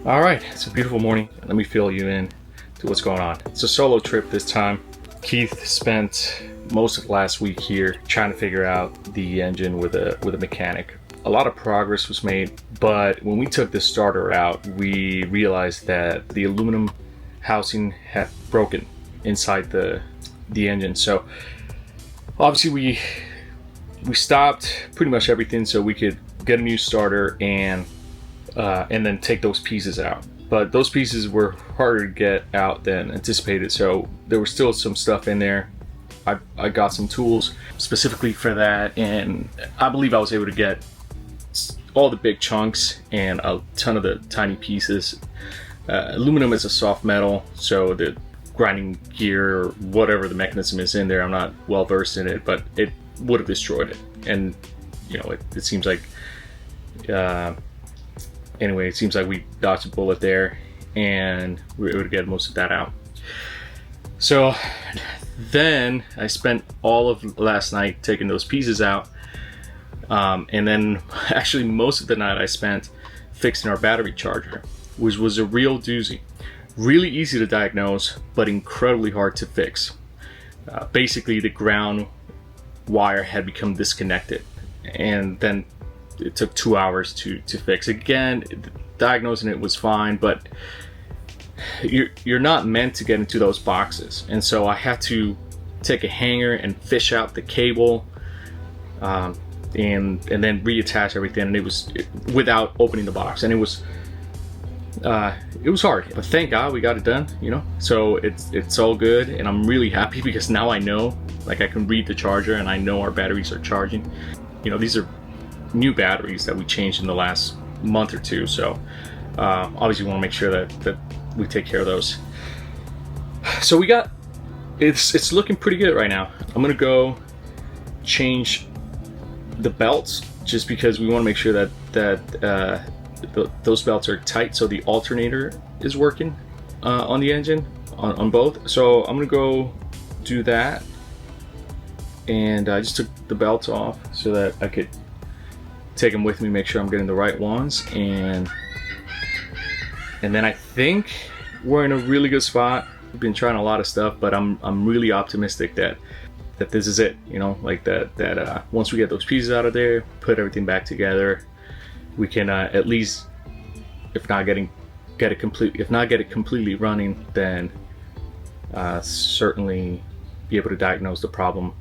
All right, it's a beautiful morning. Let me fill you in to what's going on. It's a solo trip this time. Keith spent most of last week here trying to figure out the engine with a mechanic. A lot of progress was made, but when we took the starter out, we realized that the aluminum housing had broken inside the engine. So obviously we stopped pretty much everything so we could get a new starter and then take those pieces out. But those pieces were harder to get out than anticipated, so there was still some stuff in there. I got some tools specifically for that, and I believe I was able to get all the big chunks and a ton of the tiny pieces. Aluminum is a soft metal, so the grinding gear or whatever the mechanism is in there, I'm not well versed in it, but it would have destroyed it. And you know, it seems like anyway, it seems like we dodged a bullet there and we were able to get most of that out. So then I spent all of last night taking those pieces out, and then actually most of the night I spent fixing our battery charger, which was a real doozy. Really easy to diagnose, but incredibly hard to fix. Basically, the ground wire had become disconnected, and then it took 2 hours to fix. Again, diagnosing it was fine, but you're not meant to get into those boxes. And so I had to take a hanger and fish out the cable, and then reattach everything. And it was without opening the box, and it was hard. But thank God we got it done. You know, so it's all good, and I'm really happy because now I know, like, I can read the charger and I know our batteries are charging. You know, these are new batteries that we changed in the last month or two, so obviously we want to make sure that we take care of those. So we got it's looking pretty good right now. I'm gonna go change the belts just because we want to make sure that those belts are tight so the alternator is working on the engine on both. So I'm gonna go do that, and I just took the belts off so that I could take them with me, make sure I'm getting the right ones, and then I think we're in a really good spot. We've been trying a lot of stuff, but I'm really optimistic that this is it. You know, like that once we get those pieces out of there, put everything back together, we can at least, if not get it completely running, then certainly be able to diagnose the problem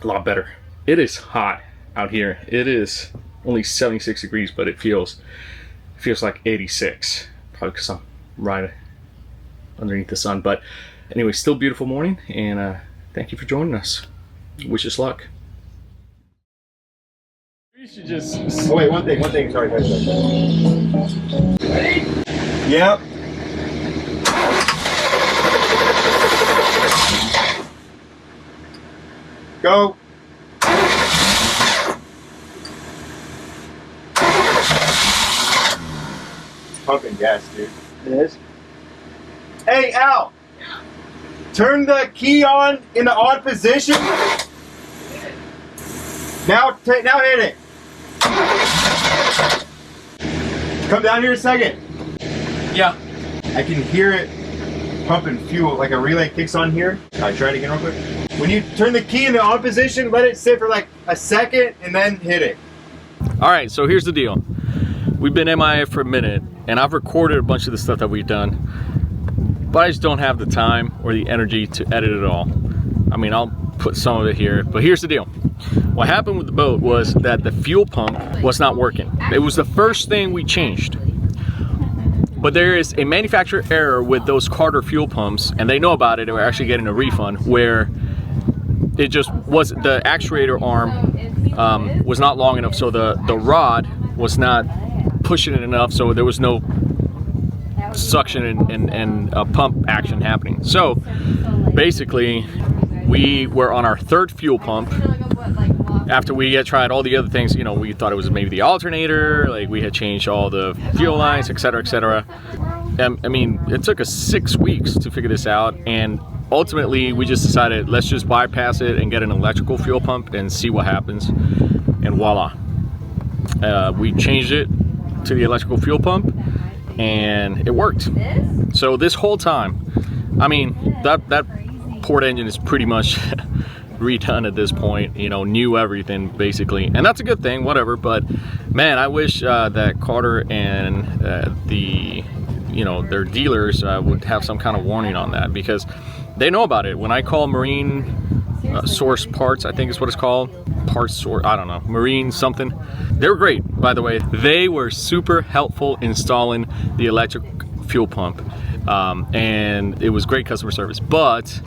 a lot better. It is hot out here. It is only 76 degrees, but it feels like 86, probably because I'm right underneath the sun. But anyway, still beautiful morning, and thank you for joining us. Wish us luck. You should just... Oh wait, one thing, sorry. Ready? Yep. Go. Pumping gas, dude. It is. Hey, Al! Yeah. Turn the key on in the on position. Now hit it. Come down here a second. Yeah. I can hear it pumping fuel, like a relay kicks on here. Alright, try it again real quick. When you turn the key in the on position, let it sit for like a second and then hit it. All right, so here's the deal. We've been MIA for a minute, and I've recorded a bunch of the stuff that we've done, but I just don't have the time or the energy to edit it all. I mean, I'll put some of it here, but here's the deal. What happened with the boat was that the fuel pump was not working. It was the first thing we changed. But there is a manufacturer error with those Carter fuel pumps, and they know about it, and we're actually getting a refund, where it just was, the actuator arm was not long enough, so the rod was not pushing it enough, so there was no suction and pump action happening. So basically, we were on our third fuel pump. After we had tried all the other things, you know, we thought it was maybe the alternator, like we had changed all the fuel lines, etc., etc. I mean, it took us 6 weeks to figure this out, and ultimately we just decided, let's just bypass it and get an electrical fuel pump and see what happens, and voila. We changed it to the electrical fuel pump, and it worked. So this whole time, I mean, that port engine is pretty much redone at this point, you know, new everything basically, and that's a good thing, whatever. But man, I wish that Carter and their dealers would have some kind of warning on that, because they know about it. When I call Marine Source Parts, I think is what it's called, parts, or I don't know, Marine something, they were great, by the way. They were super helpful installing the electric fuel pump, and it was great customer service. But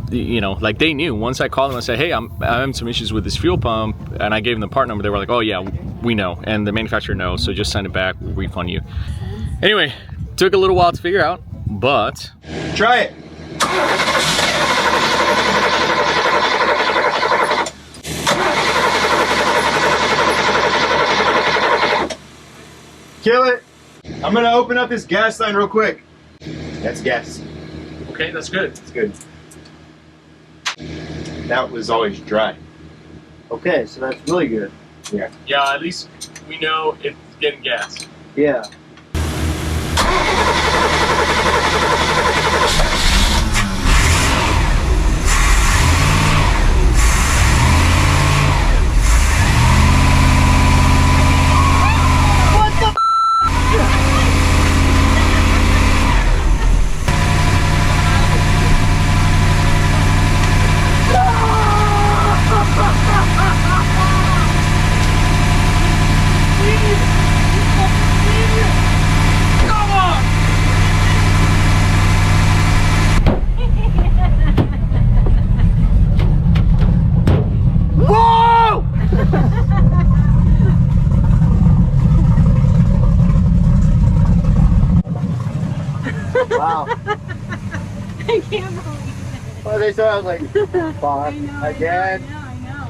you know, like, they knew once I called them and said, hey, I'm having some issues with this fuel pump, and I gave them the part number, they were like, oh yeah, we know, and the manufacturer knows, so just send it back, we'll refund you. Anyway, took a little while to figure out, but try it. Kill it. I'm gonna open up this gas line real quick. That's gas. okay, that's good. It's good. That was always dry. Okay, so that's really good. Yeah. Yeah, at least we know it's getting gas. Yeah. Wow. I can't believe it. Well, they said I was like, fuck, I know, again. I know.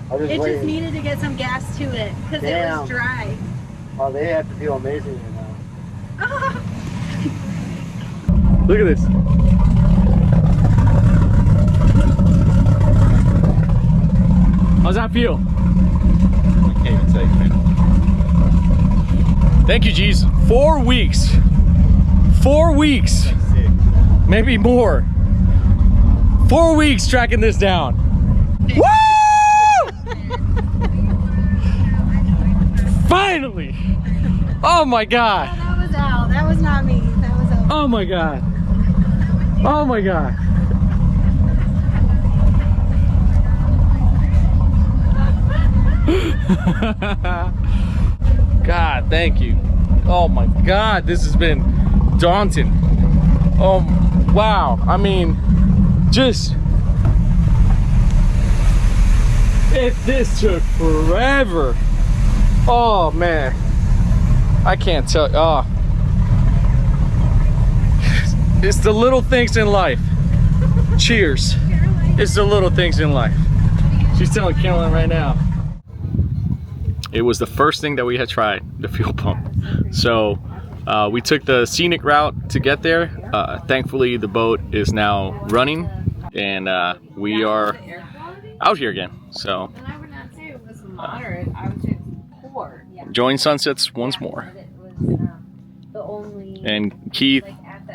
I was It waiting. just needed to get some gas to it because it Damn. was dry. Oh, they have to feel amazing right now. Look at this. How's that feel? I can't even tell you, man. Thank you, G's. 4 weeks. 4 weeks. Sick. Maybe more. 4 weeks tracking this down. Woo! Finally! Oh my God! Oh, that was Al. That was not me. That was Al. Oh my God! Oh my God! God, thank you. Oh my God, this has been daunting. Oh, wow. I mean, just... This took forever. Oh, man. I can't tell. Oh. It's the little things in life. Cheers. It's the little things in life. She's telling Caroline right now. It was the first thing that we had tried, the fuel pump. So we took the scenic route to get there. Thankfully, the boat is now running, and we are out here again. So And I would not say it was moderate. I would say it was poor. Yeah. enjoying sunsets once more. It was the only. And Keith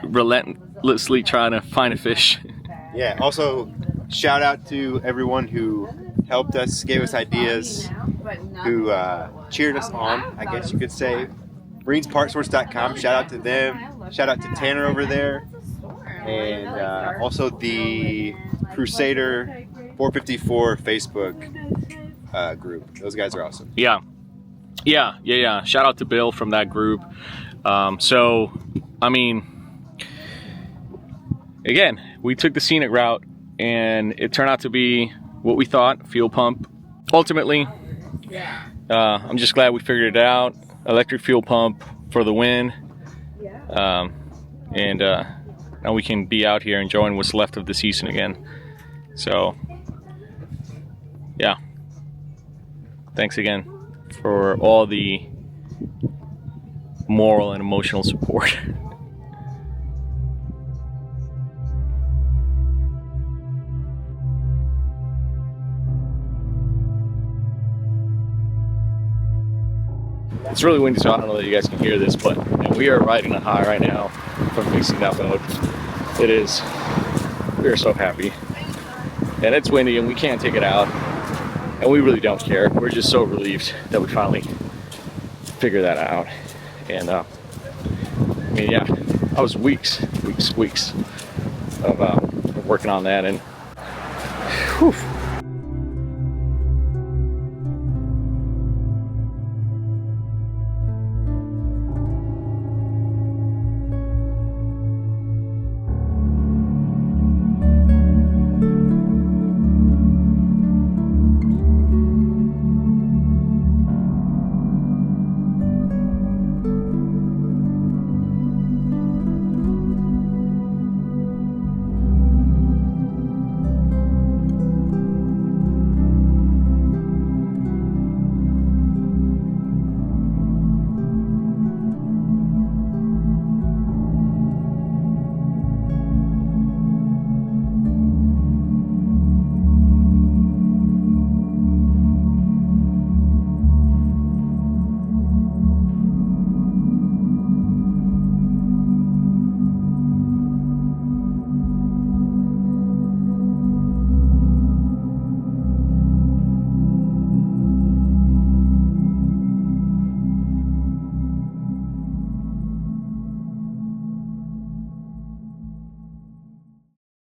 relentlessly trying to find a fish. Yeah, also shout out to everyone who helped us, gave us ideas, who cheered us on, I guess you could say. MarinesPartSource.com, shout out to them. Shout out to Tanner over there. And also the Crusader 454 Facebook group. Those guys are awesome. Yeah. Shout out to Bill from that group. So, I mean, again, we took the scenic route, and it turned out to be what we thought, fuel pump. Ultimately, I'm just glad we figured it out. Electric fuel pump for the win. And now we can be out here enjoying what's left of the season again. So, yeah. Thanks again for all the moral and emotional support. It's really windy, so I don't know that you guys can hear this, but we are riding a high right now from fixing that boat. It is. We are so happy. And it's windy and we can't take it out. And we really don't care. We're just so relieved that we finally figured that out. And I mean, yeah, I was weeks of working on that, and whew,